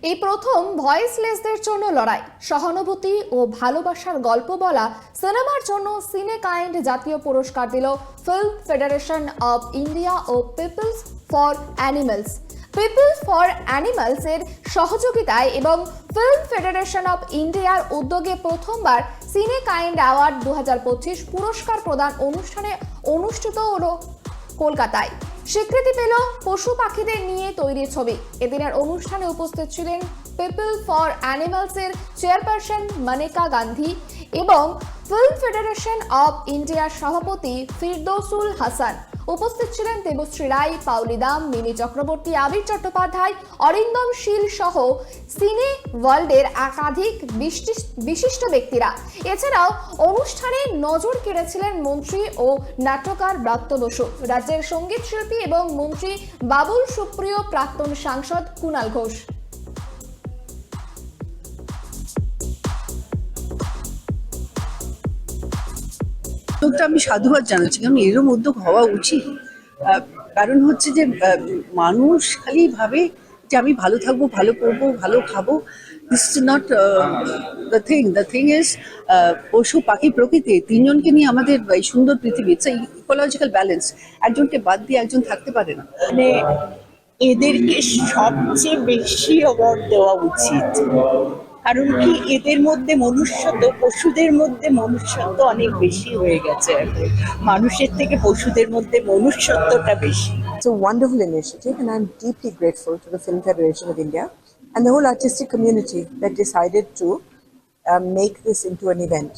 এই প্রথম ভয়েসলেসদের জন্য লড়াই, সহানুভূতি ও ভালোবাসার গল্প বলা সিনেমার জন্য সিনেকাইন্ড জাতীয় পুরস্কার দিল ফিল্ম ফেডারেশন অব ইন্ডিয়া ও peoples for animals. Peoples for animals এর সহযোগিতায় এবং ফিল্ম ফেডারেশন অব ইন্ডিয়ার উদ্যোগে প্রথমবার সিনেকাইন্ড অ্যাওয়ার্ড 2025 পুরস্কার প্রদান অনুষ্ঠানে অনুষ্ঠিত হলো কলকাতায়। স্বীকৃতি পেল পশু পাখিদের নিয়ে তৈরি ছবি। এদিনের অনুষ্ঠানে উপস্থিত ছিলেন পিপল ফর অ্যানিমালস এর চেয়ারপারসন মানেকা গান্ধী এবং ফিল্ম ফেডারেশন অব ইন্ডিয়ার সভাপতি ফিরদৌসুল হাসান। উপস্থিত ছিলেন দেবশ্রী রায়, পাউলি দাম, মিমি চক্রবর্তী, আবির চট্টোপাধ্যায়, অরিন্দম শীল সহ সিনে ওয়ার্ল্ডের একাধিক বিশিষ্ট ব্যক্তিরা। এছাড়াও অনুষ্ঠানে নজর কেড়েছিলেন মন্ত্রী ও নাট্যকার ব্রাত্য বসু, রাজ্যের সঙ্গীত শিল্পী এবং মন্ত্রী বাবুল সুপ্রিয়, প্রাক্তন সাংসদ কুণাল ঘোষ। উদ্যোগটা আমি সাধুবাদ জানাচ্ছি, কারণ এরম উদ্যোগ হওয়া উচিত। কারণ হচ্ছে যে মানুষ খালি ভাবে যে আমি ভালো থাকবো, ভালো করবো, ভালো খাবো। This is not the thing. The thing is পশু পাখি প্রকৃতি তিনজনকে নিয়ে আমাদের এই সুন্দর পৃথিবী। It's ecological balance. একজনকে বাদ দিয়ে একজন থাকতে পারে না। মানে এদেরকে সবচেয়ে বেশি অ্যাওয়ার্ড দেওয়া উচিত, কারণ কি এদের মধ্যে মনুষ্যত্ব, পশুদের মধ্যে মনুষ্যত্ব অনেক বেশি হয়ে গেছে। মানুষের থেকে পশুদের মধ্যে মনুষ্যত্বটা বেশি। It's a wonderful initiative, and I'm deeply grateful to the Film Federation of India and the whole artistic community that decided to make this into an event.